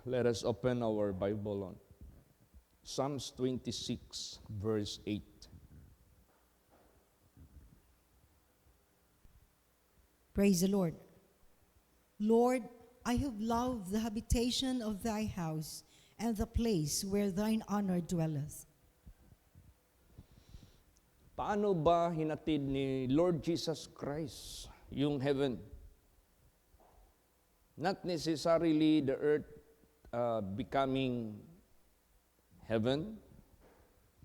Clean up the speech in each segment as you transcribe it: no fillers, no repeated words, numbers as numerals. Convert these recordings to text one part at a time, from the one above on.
Let us open our Bible on Psalms 26, verse 8. Praise the Lord. Lord, I have loved the habitation of thy house and the place where thine honor dwelleth. Paano ba hinatid ni Lord Jesus Christ yung heaven? Not necessarily the earth becoming heaven,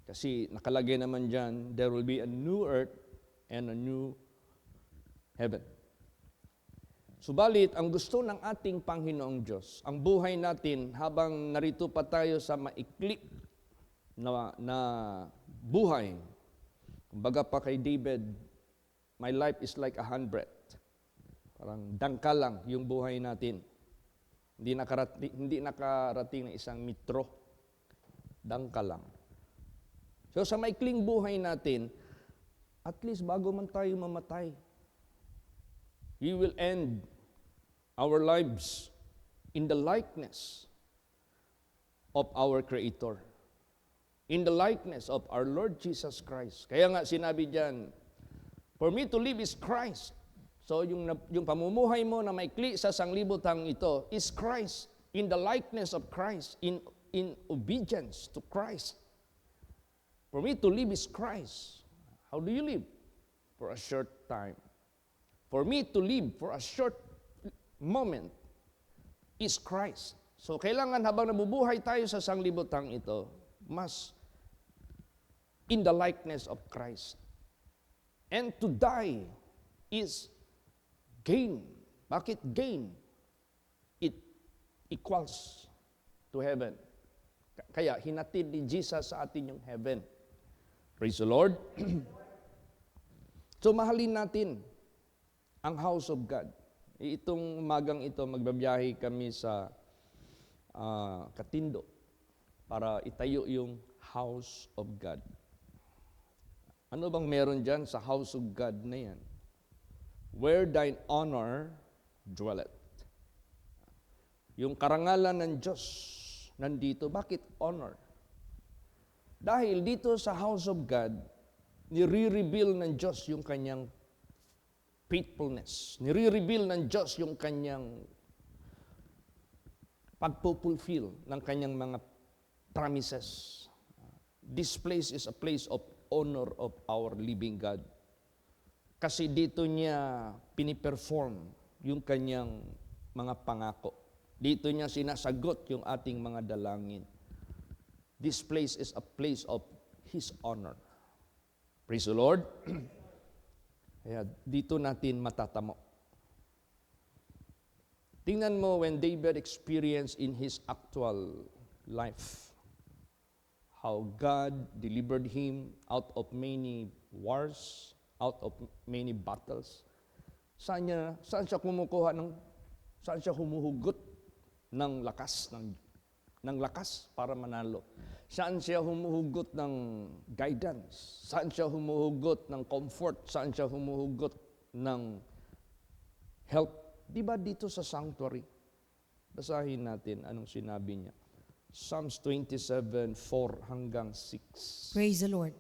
kasi nakalagay naman dyan, there will be a new earth and a new heaven. Subalit, ang gusto ng ating Panginoong Diyos, ang buhay natin habang narito pa tayo sa maikli na buhay, kumbaga pa kay David, my life is like a handbreadth. Parang dangka lang yung buhay natin. Hindi nakarating ng isang metro. Dangka lang. So sa maikling buhay natin, at least bago man tayo mamatay, we will end our lives in the likeness of our Creator. In the likeness of our Lord Jesus Christ. Kaya nga sinabi diyan, for me to live is Christ. So yung pamumuhay mo na maikli sa sanglibutang ito is Christ, in the likeness of Christ, in obedience to Christ. For me to live is Christ. How do you live? For a short time. For me to live for a short moment is Christ. So kailangan habang nabubuhay tayo sa sanglibutang ito, mas in the likeness of Christ. And to die is gain. Bakit gain? It equals to heaven. Kaya hinatid ni Jesus sa atin yung heaven. Praise the Lord. So mahalin natin ang house of God. Itong umagang ito, magbabiyahe kami sa Katindo para itayo yung house of God. Ano bang meron dyan sa house of God na yan? Where thine honor dwelleth. Yung karangalan ng Diyos nandito. Bakit honor? Dahil dito sa house of God, nire-reveal ng Diyos yung kanyang faithfulness. Nire-reveal ng Diyos yung kanyang pagpupulfill ng kanyang mga promises. This place is a place of honor of our living God. Kasi dito niya piniperform yung kanyang mga pangako. Dito niya sinasagot yung ating mga dalangin. This place is a place of His honor. Praise the Lord. Kaya dito natin matatamo. Tingnan mo when David experienced in his actual life how God delivered him out of many wars, out of many battles. Saan siya humuhugot ng lakas para manalo? Saan siya humuhugot ng guidance? Saan siya humuhugot ng comfort? Saan siya humuhugot ng help? Di ba dito sa sanctuary? Basahin natin anong sinabi niya. Psalms 27:4 hanggang 6. Praise the Lord.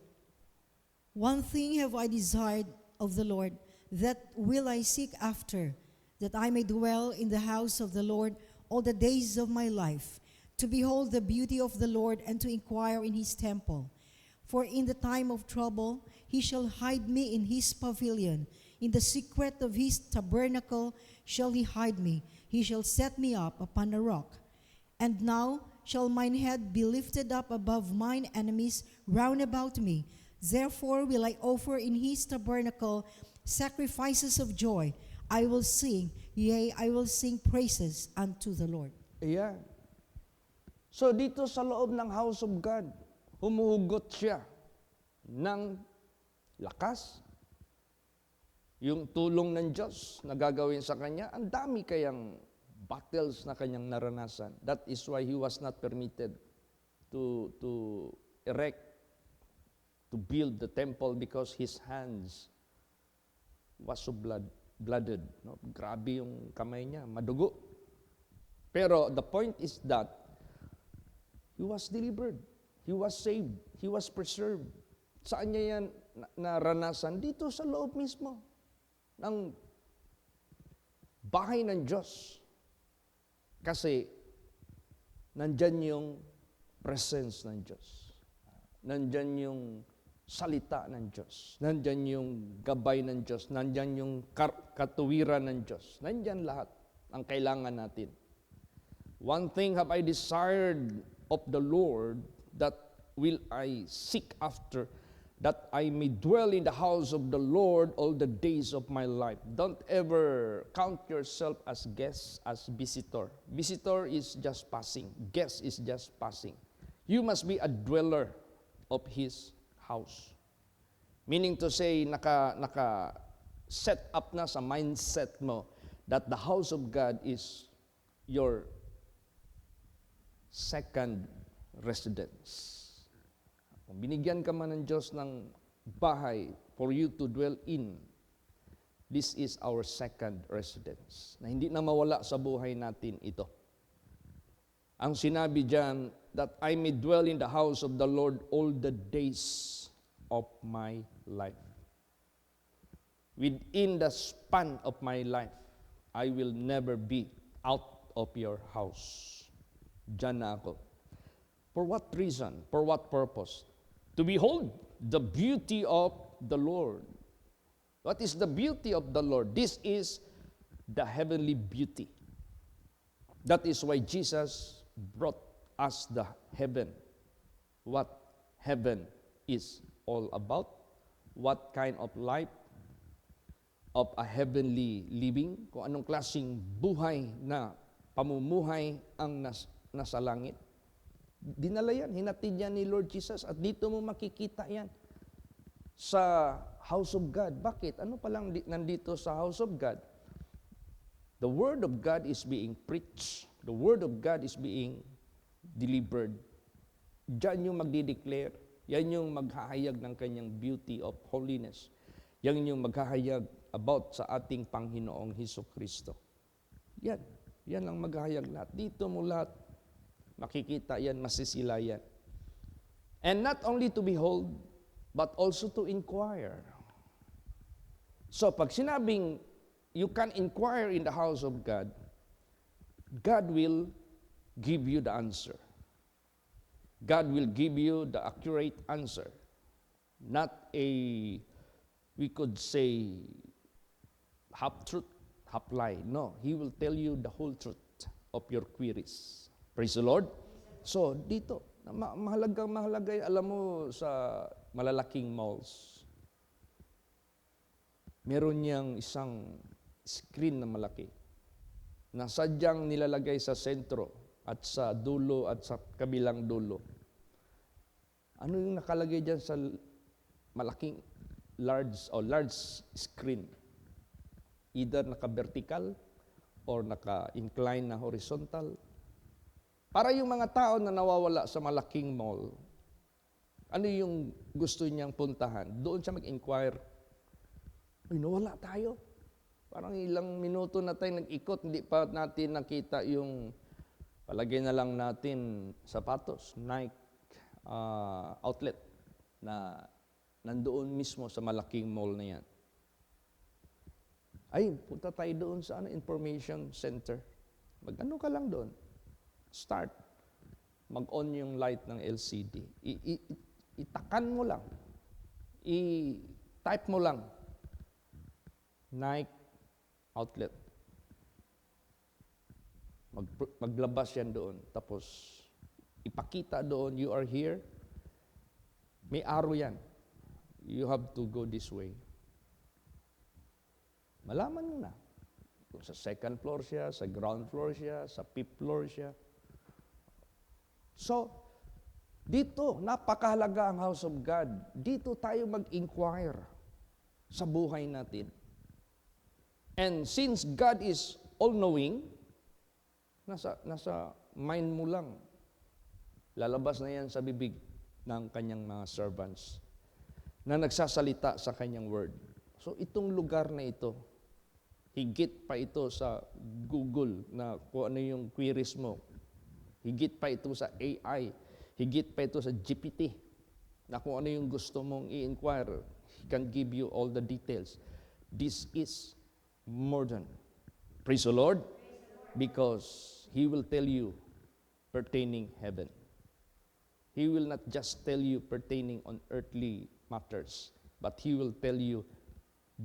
One thing have I desired of the Lord, that will I seek after, that I may dwell in the house of the Lord all the days of my life, to behold the beauty of the Lord and to inquire in his temple. For in the time of trouble he shall hide me in his pavilion. In the secret of his tabernacle shall he hide me. He shall set me up upon a rock. And now shall mine head be lifted up above mine enemies round about me. Therefore will I offer in his tabernacle sacrifices of joy. I will sing, yea, I will sing praises unto the Lord. Ayan. So dito sa loob ng house of God, humuhugot siya ng lakas. Yung tulong ng Diyos na gagawin sa kanya, ang dami kayang battles na kanyang naranasan. That is why he was not permitted to erect, to build the temple, because his hands was so blooded. No? Grabe yung kamay niya, madugo. Pero the point is that he was delivered. He was saved. He was preserved. Saan niya yan naranasan? Dito sa loob mismo ng bahay ng Diyos. Kasi nandyan yung presence ng Diyos. Nandyan yung salita ng Diyos. Nandyan yung gabay ng Diyos. Nandyan yung katuwiran ng Diyos. Nandyan lahat ang kailangan natin. One thing have I desired of the Lord, that will I seek after, that I may dwell in the house of the Lord all the days of my life. Don't ever count yourself as guest, as visitor. Visitor is just passing. Guest is just passing. You must be a dweller of His house. Meaning to say, naka set up na sa mindset mo that the house of God is your second residence. Kung binigyan ka man ng Diyos ng bahay for you to dwell in, this is our second residence. Na hindi na mawala sa buhay natin ito. Ang sinabi diyan, that I may dwell in the house of the Lord all the days of my life. Within the span of my life, I will never be out of your house. Diyan na ako. For what reason? For what purpose? To behold the beauty of the Lord. What is the beauty of the Lord? This is the heavenly beauty. That is why Jesus brought us the heaven. What heaven is all about. What kind of life of a heavenly living. Kung anong klaseng buhay na pamumuhay ang nasa langit. Dinala yan, hinatid yan ni Lord Jesus at dito mo makikita yan sa house of God. Bakit? Ano palang nandito sa house of God? The Word of God is being preached. The Word of God is being delivered. Diyan yung magdideclare. Yan yung maghahayag ng kanyang beauty of holiness. Yan yung maghahayag about sa ating Panginoong Hesukristo. Yan. Yan ang maghahayag lahat. Dito mo lahat makikita yan, masisila yan. And not only to behold, but also to inquire. So pag sinabing you can inquire in the house of God, God will give you the answer. God will give you the accurate answer. Not a, we could say, half truth, half lie. No, He will tell you the whole truth of your queries. Praise the Lord. So, dito, mahalaga, alam mo, sa malalaking malls, meron niyang isang screen na malaki na sadyang nilalagay sa sentro at sa dulo at sa kabilang dulo. Ano yung nakalagay dyan sa malaking large screen? Either naka-vertical or naka-incline na horizontal. Para yung mga tao na nawawala sa malaking mall, ano yung gusto niyang puntahan? Doon siya mag-inquire. Ay, nawala tayo. Parang ilang minuto na tayo nag-ikot, hindi pa natin nakita yung, palagay na lang natin, sapatos, Nike outlet na nandoon mismo sa malaking mall na yan. Ay, punta tayo doon sa information center. Mag-ano ka lang doon. Start. Mag-on yung light ng LCD. Itakan mo lang. I-type mo lang. Nike outlet. Maglabas yan doon. Tapos, ipakita doon, you are here. May arrow yan. You have to go this way. Malaman mo na. Kung sa second floor siya, sa ground floor siya, sa fifth floor siya. So, dito, napakahalaga ang house of God. Dito tayo mag-inquire sa buhay natin. And since God is all-knowing, nasa mind mo lang. Lalabas na yan sa bibig ng kanyang mga servants na nagsasalita sa kanyang word. So, itong lugar na ito, Higit pa ito sa Google na kung ano yung queries mo. Higit pa ito sa AI. Higit pa ito sa GPT na kung ano yung gusto mong i-inquire. He can give you all the details. This is more than. Praise the Lord. Because He will tell you pertaining heaven. He will not just tell you pertaining on earthly matters, but He will tell you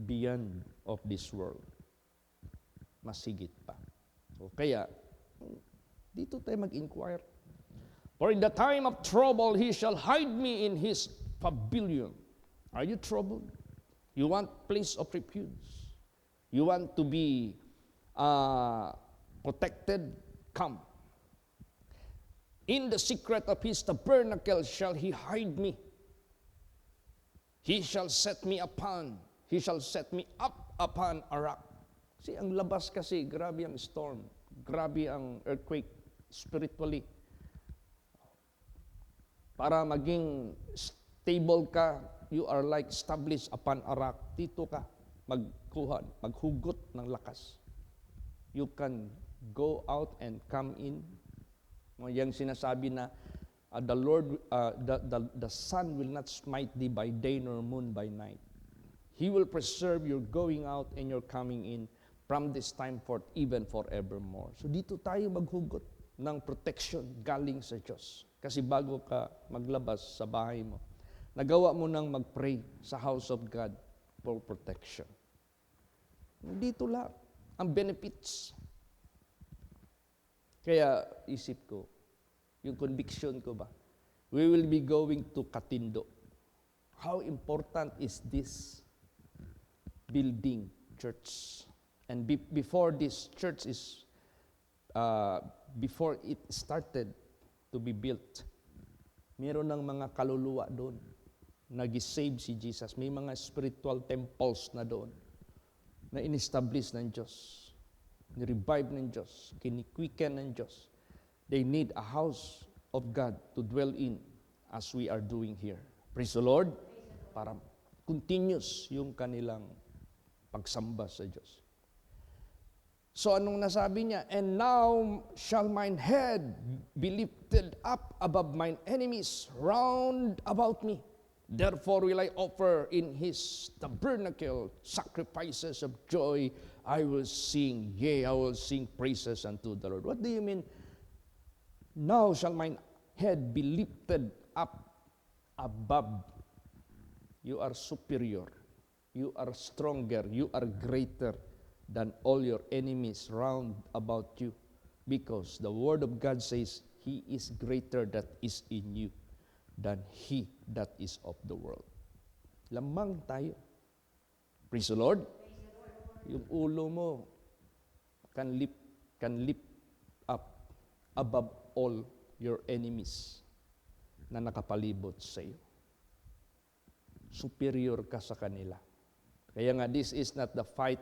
beyond of this world. Mas higit pa. So, kaya, dito tayo mag-inquire. For in the time of trouble, He shall hide me in His pavilion. Are you troubled? You want place of refuge? You want to be protected? Come. In the secret of His tabernacle shall He hide me. He shall set me up upon a rock. See, ang labas kasi, grabe ang storm. Grabe ang earthquake spiritually. Para maging stable ka, you are like established upon a rock. Dito ka, maghugot ng lakas. You can go out and come in. Yung sinasabi na, the sun will not smite thee by day nor moon by night. He will preserve your going out and your coming in from this time forth, even forevermore. So dito tayo maghugot ng protection galing sa Diyos. Kasi bago ka maglabas sa bahay mo, nagawa mo nang mag-pray sa house of God for protection. Dito lahat ang benefits. Kaya isip ko, yung conviction ko ba, we will be going to Katindo. How important is this building, church? And before this church is, before it started to be built, meron ng mga kaluluwa doon. Nag-save si Jesus. May mga spiritual temples na doon na in-establish ng Diyos. Ni-revive ng Diyos. Kini-quicken ng Diyos. They need a house of God to dwell in as we are doing here. Praise the Lord. Para continuous yung kanilang pagsamba sa Diyos. So anong nasabi niya? And now shall mine head be lifted up above mine enemies round about me. Therefore will I offer in His tabernacle sacrifices of joy. I will sing, yea, I will sing praises unto the Lord. What do you mean? Now shall mine head be lifted up above. You are superior. You are stronger. You are greater than all your enemies round about you. Because the Word of God says, He is greater that is in you than he that is of the world. Lamang tayo. Praise the Lord. Yung ulo mo can lift up above all your enemies na nakapalibot sa iyo. Superior ka sa kanila. Kaya nga, this is not the fight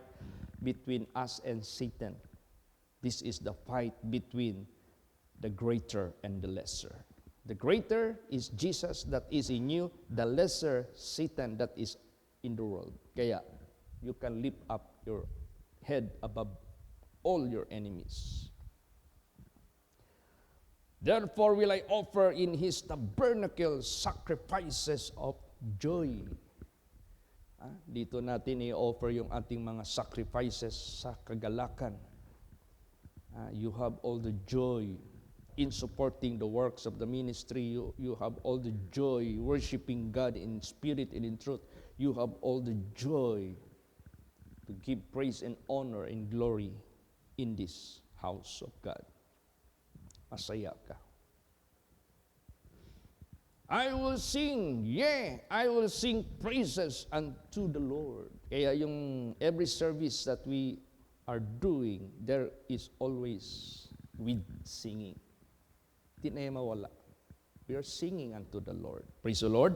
between us and Satan. This is the fight between the greater and the lesser. The greater is Jesus that is in you, the lesser Satan that is in the world. Kaya, you can lift up your head above all your enemies. Therefore will I offer in His tabernacle sacrifices of joy. Dito natin i-offer yung ating mga sacrifices sa kagalakan. You have all the joy in supporting the works of the ministry. You have all the joy worshiping God in spirit and in truth. You have all the joy to give praise and honor and glory in this house of God. Masaya ka. I will sing, yeah, I will sing praises unto the Lord. Kaya yung every service that we are doing, there is always with singing. Di na yan mawala. We are singing unto the Lord. Praise the Lord.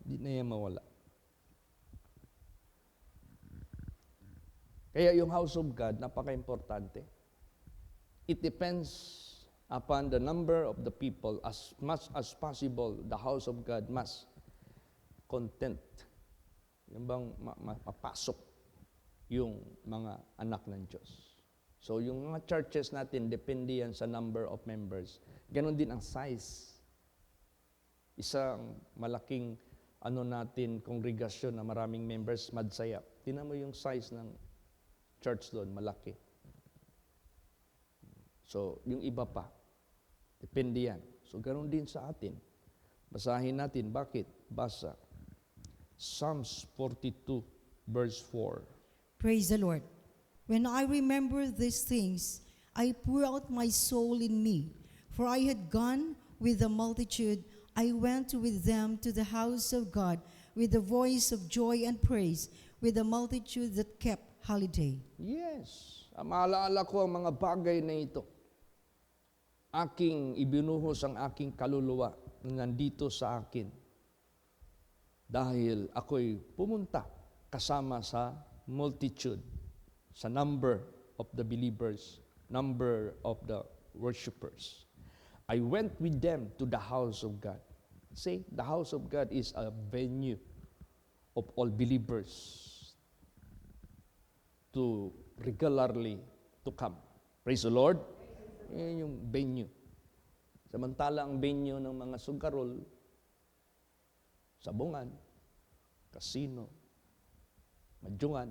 Di na yan mawala. Kaya yung house of God, napaka-importante. It depends upon the number of the people. As much as possible, the house of God must content. Yung bang mapasok yung mga anak ng Diyos. So yung mga churches natin, depende yan sa number of members. Ganon din ang size. Isang malaking natin, kongregasyon na maraming members, Madsaya. Tingnan mo yung size ng church doon, malaki. So, yung iba pa, depende yan. So, ganon din sa atin. Basahin natin, bakit? Basa. Psalms 42, verse 4. Praise the Lord. When I remember these things, I pour out my soul in me. For I had gone with the multitude, I went with them to the house of God with the voice of joy and praise, with the multitude that kept holiday. Yes. Maalaala ko ang mga bagay na ito. Aking ibinuhos ang aking kaluluwa na nandito sa akin. Dahil ako'y pumunta kasama sa multitude, sa number of the believers, number of the worshipers. I went with them to the house of God. See, the house of God is a venue of all believers to regularly to come. Praise the Lord. Yan yung venue. Samantala ang venue ng mga sugarol, sabungan, casino, madyungan,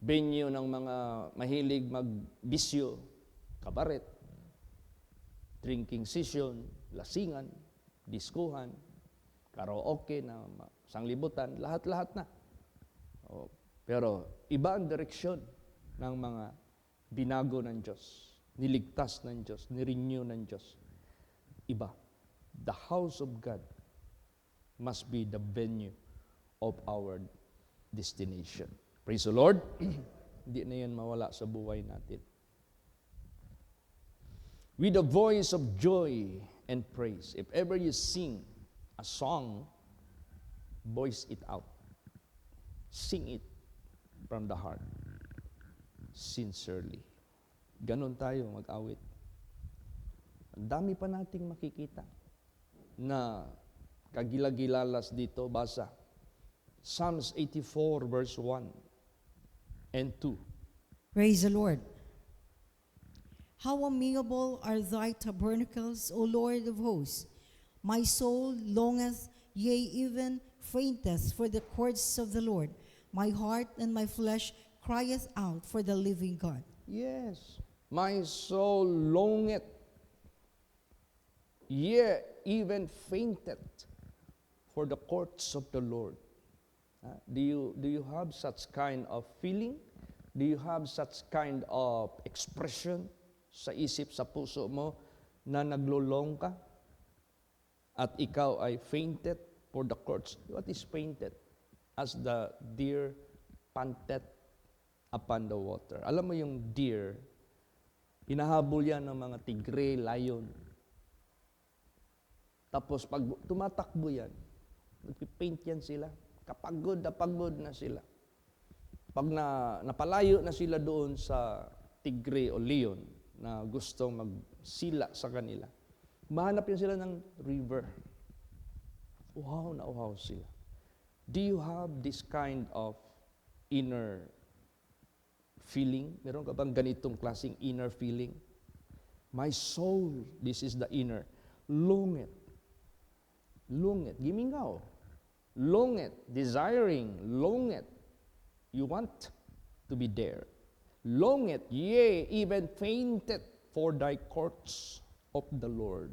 venue ng mga mahilig magbisyo, kabaret, drinking session, lasingan, diskuhan, karaoke na sanglibutan, lahat-lahat na. Pero iba ang direksyon ng mga binago ng Diyos, niligtas ng Diyos, nirenew ng Diyos. Iba. The house of God must be the venue of our destination. Praise the Lord. Hindi na yan mawala sa buhay natin. With a voice of joy and praise. If ever you sing a song, voice it out. Sing it from the heart. Sincerely. Ganon tayo mag-awit. Ang dami pa nating makikita na kagilagilalas dito. Basa. Psalms 84 verse 1 and 2. Praise the Lord. How amiable are thy tabernacles, O Lord of hosts! My soul longeth, yea, even fainteth for the courts of the Lord. My heart and my flesh crieth out for the living God. Yes. My soul longeth, yea, even fainteth for the courts of the Lord. Do you have such kind of feeling? Do you have such kind of expression sa isip, sa puso mo, na naglulong ka? At ikaw ay fainted for the courts. What is fainted? As the deer panted upon the water. Alam mo yung deer, hinahabol yan ng mga tigre, lion. Tapos pag tumatakbo yan, nagpipaint yan sila. Kapagod na sila. Pag napalayo na sila doon sa tigre o leon na gustong magsila sa kanila, mahanap yan sila ng river. Uhaw na uhaw sila. Do you have this kind of inner feeling? Meron ka bang ganitong klaseng inner feeling? My soul, this is the inner, longeth, gimingaw, longeth, desiring, longeth, you want to be there. Longeth, yea, even fainted for thy courts of the Lord.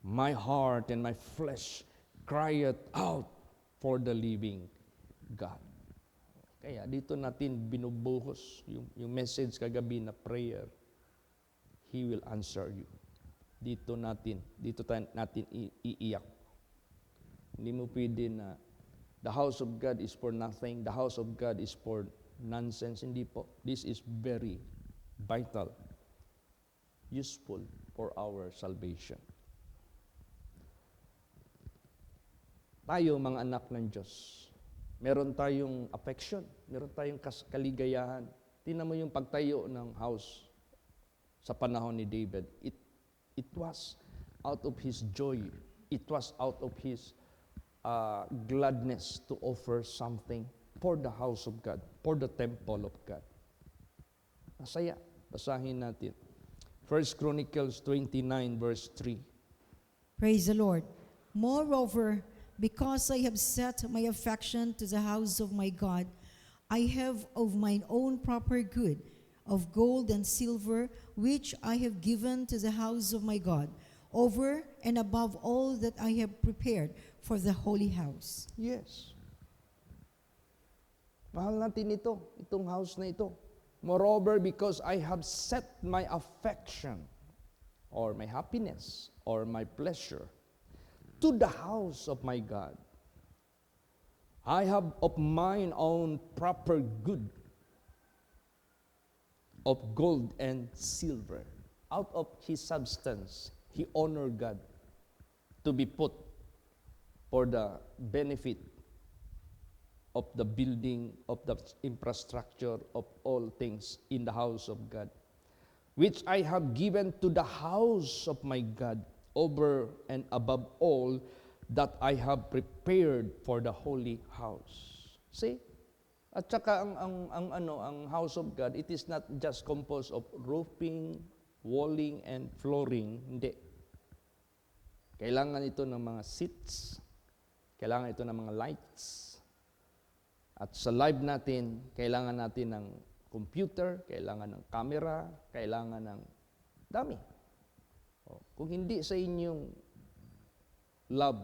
My heart and my flesh crieth out for the living God. Kaya dito natin binubuhos yung message kagabi na prayer. He will answer you. Dito natin iiyak. Hindi mo pwede na the house of God is for nothing, the house of God is for nonsense. Hindi po. This is very vital, useful for our salvation. Tayo, mga anak ng Diyos, meron tayong affection, meron tayong kaligayahan. Tingnan mo yung pagtayo ng house sa panahon ni David. It was out of his joy. It was out of his gladness to offer something for the house of God, for the temple of God. Masaya. Basahin natin. 1 Chronicles 29 verse 3. Praise the Lord. Moreover, because I have set my affection to the house of my God, I have of mine own proper good, of gold and silver, which I have given to the house of my God, over and above all that I have prepared for the holy house. Yes. Mahal natin ito, itong house na ito. Moreover, because I have set my affection, or my happiness, or my pleasure, to the house of my God, I have of mine own proper good, of gold and silver. Out of his substance, he honored God to be put for the benefit of the building, of the infrastructure, of all things in the house of God, which I have given to the house of my God, over and above all that I have prepared for the holy house. See? At saka ang house of God, it is not just composed of roofing, walling, and flooring. Hindi. Kailangan ito ng mga seats, kailangan ito ng mga lights. At sa live natin, kailangan natin ng computer, kailangan ng camera, kailangan ng dami. Kung hindi sa inyong love,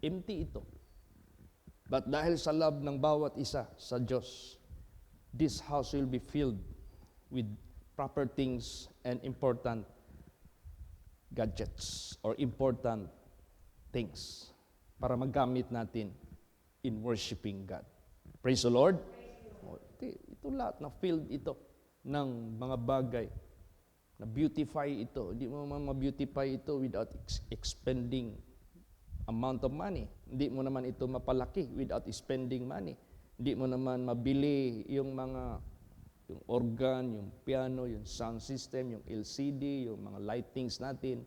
empty ito. But dahil sa love ng bawat isa sa Diyos, this house will be filled with proper things and important gadgets or important things para magamit natin in worshiping God. Praise the Lord. Ito lahat na filled ito ng mga bagay na beautify ito. Hindi mo naman ma-beautify ito without expending amount of money. Hindi mo naman ito mapalaki without spending money. Hindi mo naman mabili yung organ, yung piano, yung sound system, yung LCD, yung mga lightings natin.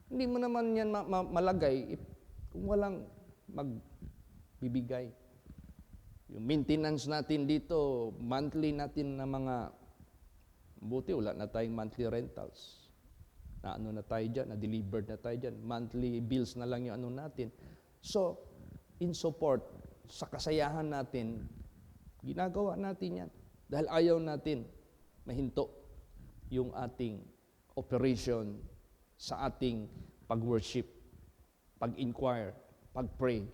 Hindi mo naman yan malagay kung walang magbibigay. Yung maintenance natin dito, monthly natin na buti wala na tayong monthly rentals. Na ano na tayo dyan, na delivered na tayo dyan. Monthly bills na lang yung ano natin. So, in support, sa kasayahan natin, ginagawa natin yan. Dahil ayaw natin mahinto yung ating operation sa ating pag-worship, pag-inquire, pag-pray,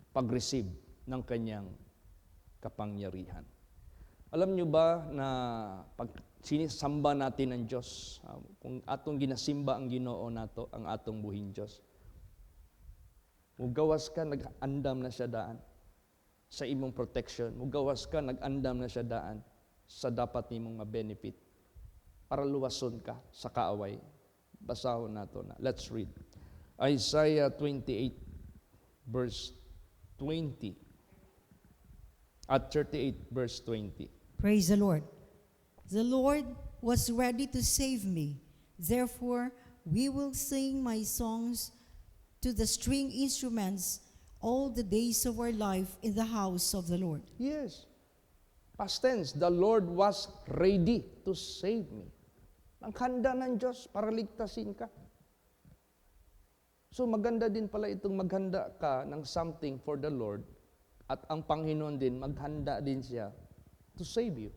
pag-receive ng kanyang kapangyarihan. Alam nyo ba na pag sinisamba natin ang Diyos, kung atong ginasimba ang Ginoo nato, ang atong buhin Diyos, mugawas ka, nag-andam na siya daan sa imong protection. Mugawas ka, nag-andam na siya daan sa dapat nimong ma-benefit para luwason ka sa kaaway. Basahon nato na. Let's read. Isaiah 28 verse 20 at 38 verse 20. Praise the Lord. The Lord was ready to save me. Therefore, we will sing my songs to the string instruments all the days of our life in the house of the Lord. Yes. Past tense, the Lord was ready to save me. Ang handa ng Diyos para ligtasin ka. So maganda din pala itong maghanda ka ng something for the Lord at ang Panginoon din, maghanda din siya to save you.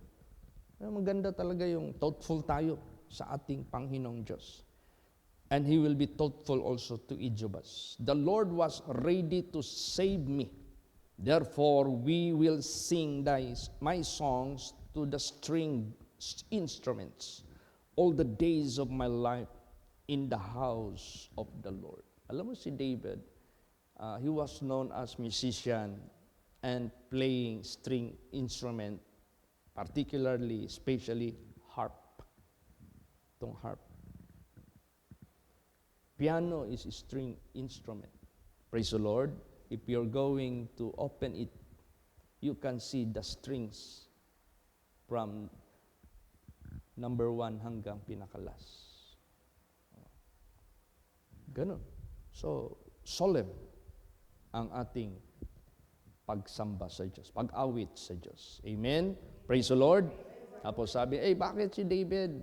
Maganda talaga yung thoughtful tayo sa ating Panginoong Diyos. And He will be thoughtful also to each of us. The Lord was ready to save me. Therefore, we will sing my songs to the string instruments all the days of my life in the house of the Lord. Alam mo si David, he was known as musician and playing string instrument, particularly, especially harp. Itong harp. Piano is a string instrument. Praise the Lord. If you're going to open it, you can see the strings from number 1 hanggang pinakalas. Ganun. So, solemn ang ating pagsamba sa Diyos, pag-awit sa Diyos. Amen? Praise the Lord. Tapos sabi, bakit si David,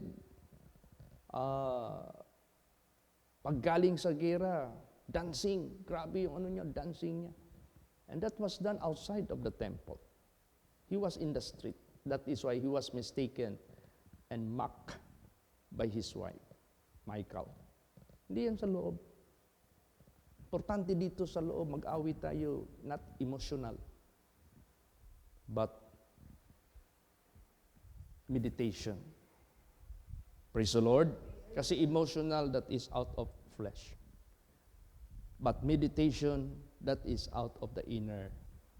paggaling sa gera, dancing, grabe yung dancing niya. And that was done outside of the temple. He was in the street. That is why he was mistaken and mocked by his wife, Michal. Hindi yan sa loob. Importante dito sa loob, mag-awit tayo, not emotional, but meditation. Praise the Lord. Kasi emotional, that is out of flesh. But meditation, that is out of the inner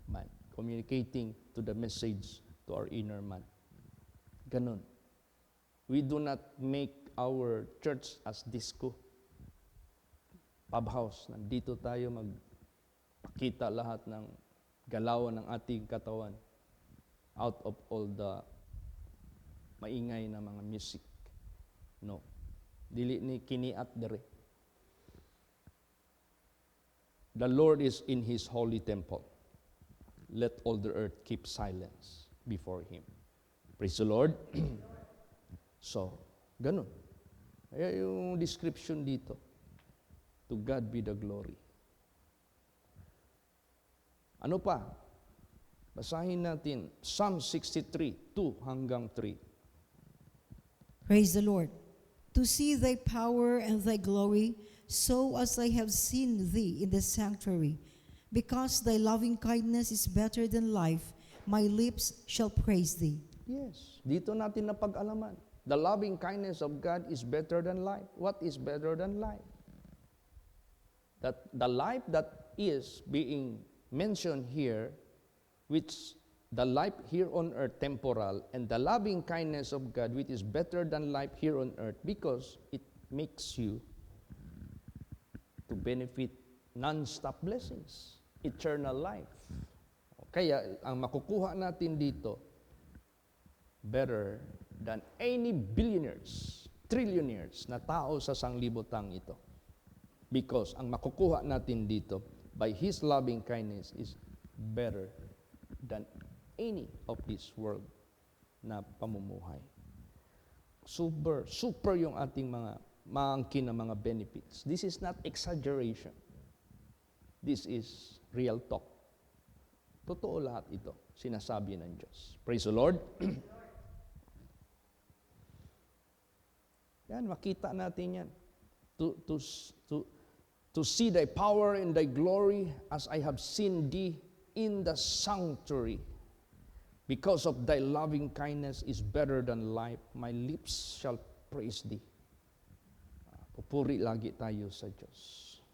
man. Communicating to the message to our inner man. Ganon. We do not make our church as disco. Pub house. Nandito tayo magpakita lahat ng galawan ng ating katawan. Out of all the maingay na mga music. No. Dili ni kiniat dere. The Lord is in His holy temple. Let all the earth keep silence before Him. Praise the Lord. So, ganun. Kaya yung description dito, to God be the glory. Ano pa? Basahin natin, Psalm 63, 2 hanggang 3. Praise the Lord. To see thy power and thy glory, so as I have seen thee in the sanctuary. Because thy loving kindness is better than life, my lips shall praise thee. Yes, dito natin napag-alaman. The loving kindness of God is better than life. What is better than life? That the life that is being mentioned here, which the life here on earth temporal, and the loving kindness of God, which is better than life here on earth, because it makes you to benefit non-stop blessings, eternal life. Kaya ang makukuha natin dito, better than any billionaires, trillionaires na tao sa sanglibotang ito. Because ang makukuha natin dito, by His loving kindness, is better than any of this world na pamumuhay. Super yung ating mga maangkin na mga benefits. This is not exaggeration. This is real talk. Totoo lahat ito, sinasabi ng Diyos. Praise the Lord. Yan, makita natin yan. To see thy power and thy glory as I have seen thee in the sanctuary. Because of thy loving kindness is better than life. My lips shall praise thee. Pupuri lagi tayo sa Diyos.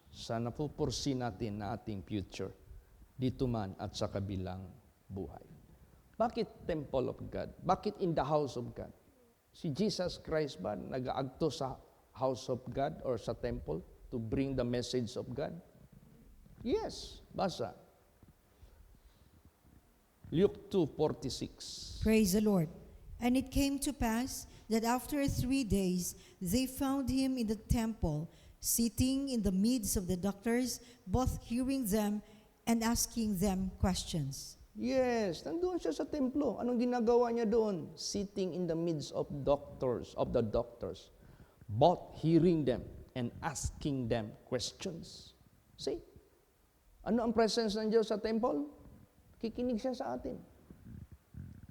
Sana pupursi natin na ating future dito man at sa kabilang buhay. Bakit temple of God? Bakit in the house of God? Si Jesus Christ ba nag-aagto sa house of God or sa temple to bring the message of God? Yes, basa. Luke 2:46. Praise the Lord. And it came to pass that after 3 days, they found him in the temple, sitting in the midst of the doctors, both hearing them and asking them questions. Yes, nandoon siya sa templo. Anong ginagawa niya doon? Sitting in the midst of the doctors, both hearing them and asking them questions. See? Ano ang presence ng Diyos sa temple? Kikinig siya sa atin.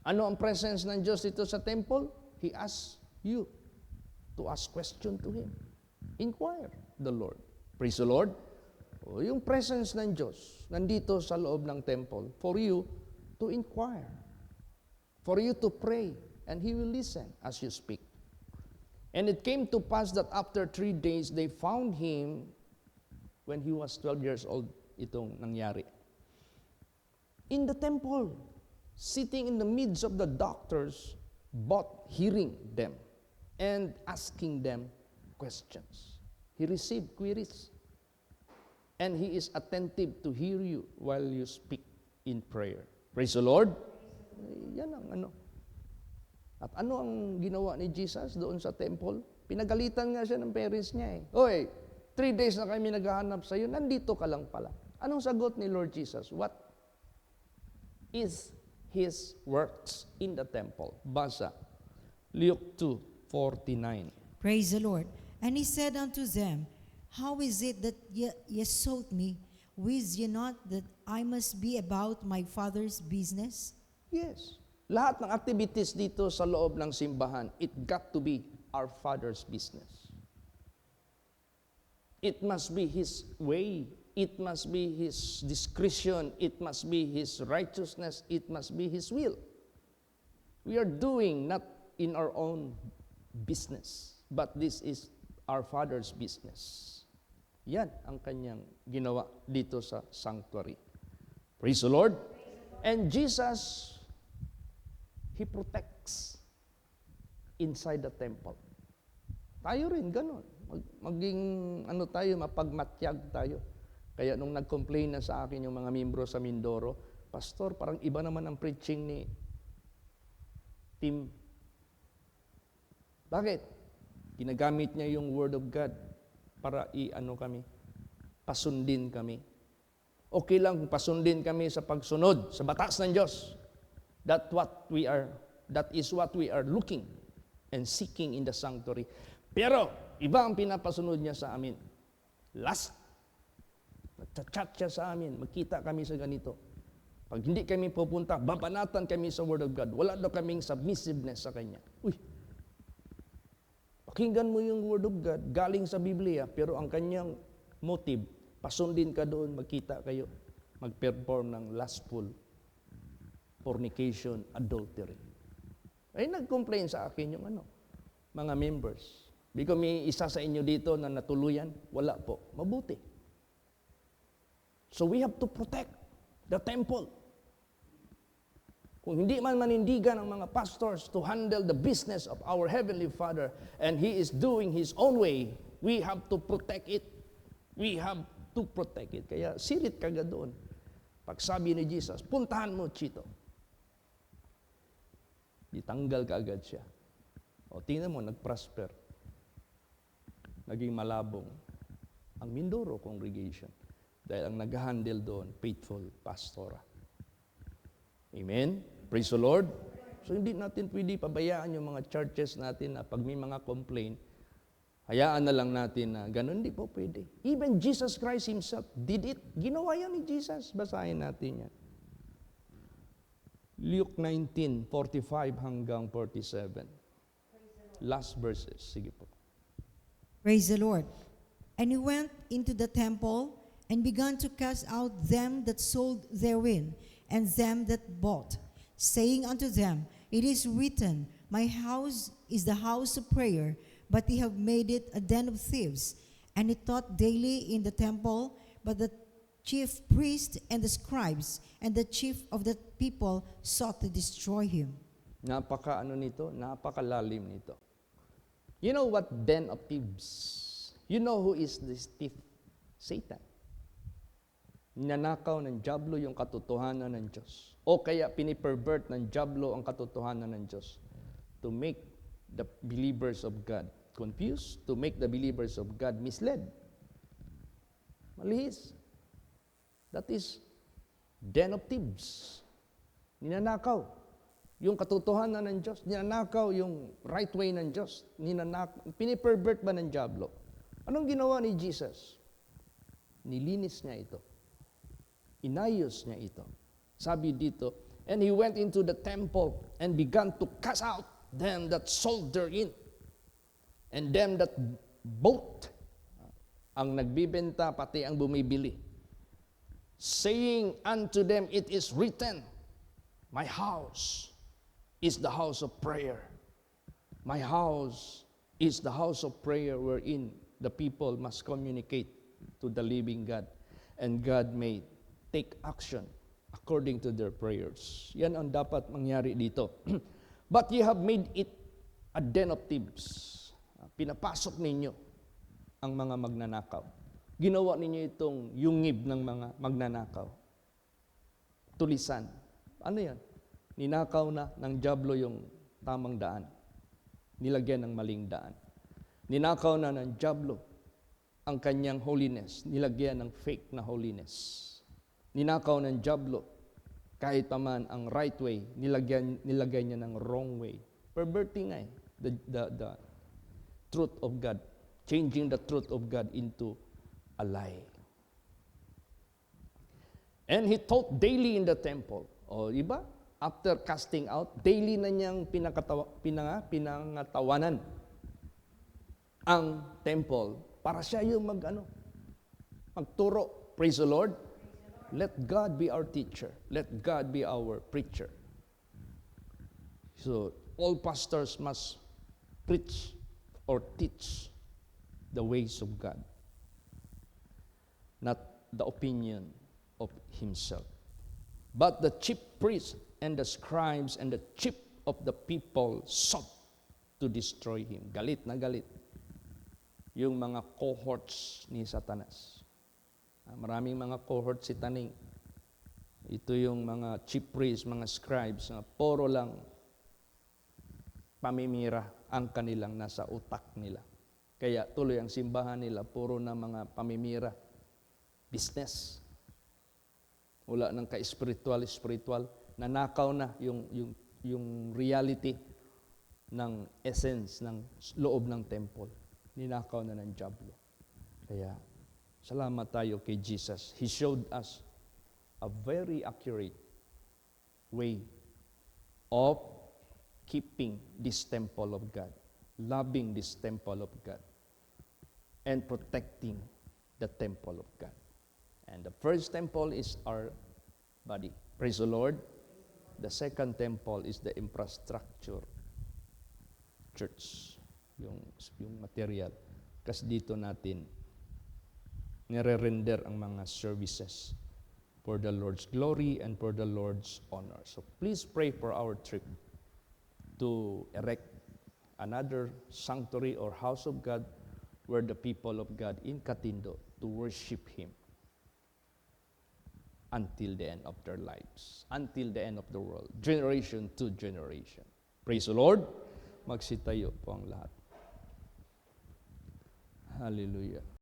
Ano ang presence ng Diyos dito sa temple? He asks you to ask question to Him. Inquire the Lord. Praise the Lord. O, yung presence ng Diyos nandito sa loob ng temple for you to inquire, for you to pray, and He will listen as you speak. And it came to pass that after 3 days, they found Him when He was 12 years old. Itong nangyari. In the temple, sitting in the midst of the doctors, both hearing them and asking them questions. He received queries. And He is attentive to hear you while you speak in prayer. Praise the Lord. Yan ang ano. At ano ang ginawa ni Jesus doon sa temple? Pinagalitan nga siya ng parents niya eh. Oy, 3 days na kami naghahanap sa iyo, nandito ka lang pala. Anong sagot ni Lord Jesus? What? is His works in the temple. Basa, Luke 2:49. Praise the Lord. And he said unto them, How is it that ye sought me? Wist ye not that I must be about my Father's business? Yes. Lahat ng activities dito sa loob ng simbahan, it got to be our Father's business. It must be His way. It must be His discretion. It must be His righteousness. It must be His will. We are doing not in our own business, but this is our Father's business. Yan ang kanyang ginawa dito sa sanctuary. Praise the Lord. And Jesus, He protects inside the temple. Tayo rin, ganun. Maging tayo, mapagmatyag tayo. Kaya nung nag-complain na sa akin yung mga membro sa Mindoro, Pastor, parang iba naman ang preaching ni Tim. Bakit? Ginagamit niya yung Word of God para kami, pasundin kami. Okay lang kung pasundin kami sa pagsunod sa batas ng Diyos. That is what we are looking and seeking in the sanctuary. Pero iba ang pinapasunod niya sa amin. Last, nagchat siya sa amin, magkita kami sa ganito. Pag hindi kami pupunta, babanatan kami sa Word of God. Wala daw kaming submissiveness sa Kanya. Uy, pakinggan mo yung Word of God, galing sa Biblia, pero ang kanyang motive, pasundin ka doon, magkita kayo, mag-perform ng lustful, fornication, adultery. Ay, nag-complain sa akin yung mga members. Because may isa sa inyo dito na natuluyan, wala po. Mabuti. So we have to protect the temple. Kung hindi man manindigan ang mga pastors to handle the business of our Heavenly Father and He is doing His own way, we have to protect it. We have to protect it. Kaya sirit ka doon. Pag sabi ni Jesus, puntahan mo, Chito. Ditanggal ka agad siya. O tingnan mo, nag-prosper. Naging malabong ang Mindoro congregation. Dahil ang nag-handle doon, faithful pastora. Amen? Praise the Lord. So hindi natin pwede pabayaan yung mga churches natin na pag may mga complaint, hayaan na lang natin na ganun, hindi po pwede. Even Jesus Christ Himself did it. Ginawa yan ni Jesus. Basahin natin yan. Luke 19:45 hanggang 47. Last verses. Sige po. Praise the Lord. And he went into the temple and began to cast out them that sold therein, and them that bought, saying unto them, It is written, My house is the house of prayer, but ye have made it a den of thieves. And he taught daily in the temple, but the chief priests and the scribes and the chief of the people sought to destroy him. Napakalalim nito. You know what den of thieves? You know who is this thief? Satan. Ninanakaw ng dyablo yung katotohanan ng Diyos. O kaya pinipervert ng dyablo ang katotohanan ng Diyos to make the believers of God confused, to make the believers of God misled. Malihis. That is den of thieves. Ninanakaw yung katotohanan ng Diyos. Ninanakaw yung right way ng Diyos. Pinipervert ba ng dyablo? Anong ginawa ni Jesus? Nilinis niya ito. Inayos niya ito. Sabi dito, and he went into the temple and began to cast out them that sold therein, and them that bought, ang nagbibenta pati ang bumibili, saying unto them, It is written, My house is the house of prayer. My house is the house of prayer wherein the people must communicate to the living God, and God may take action according to their prayers. Yan ang dapat mangyari dito. But ye have made it a den of thieves. Pinapasok ninyo ang mga magnanakaw. Ginawa ninyo itong yungib ng mga magnanakaw. Tulisan. Ano yan? Ninakaw na ng dyablo yung tamang daan. Nilagyan ng maling daan. Ninakaw na ng dyablo ang kanyang holiness. Nilagyan ng fake na holiness. Ninakaw ng dyablo Kahit pa man ang right way, nilagay niya ng wrong way. Perverting nga the truth of God. Changing the truth of God into a lie. And he taught daily in the temple. O, iba? After casting out, daily na niyang pinangatawanan ang temple para siya yung magturo. Praise the Lord. Let God be our teacher. Let God be our preacher. So, all pastors must preach or teach the ways of God, not the opinion of himself. But the chief priests and the scribes and the chief of the people sought to destroy him. Galit na galit yung mga cohorts ni Satanas. Maraming mga cohorts si Taning. Ito yung mga chief priests, mga scribes, na puro lang pamimira ang kanilang nasa utak nila. Kaya tuloy ang simbahan nila, puro na mga pamimira. Business. Wala nang ka-spiritual. Nanakaw na yung reality ng essence, ng loob ng temple. Ninakaw na ng diablo. Kaya, salamat tayo kay Jesus. He showed us a very accurate way of keeping this temple of God, loving this temple of God, and protecting the temple of God. And the first temple is our body. Praise the Lord. The second temple is the infrastructure, church, yung material. Kasi dito natin nire-render ang mga services for the Lord's glory and for the Lord's honor. So please pray for our trip to erect another sanctuary or house of God where the people of God in Katindo to worship Him until the end of their lives, until the end of the world, generation to generation. Praise the Lord. Magsitayo po ang lahat. Hallelujah.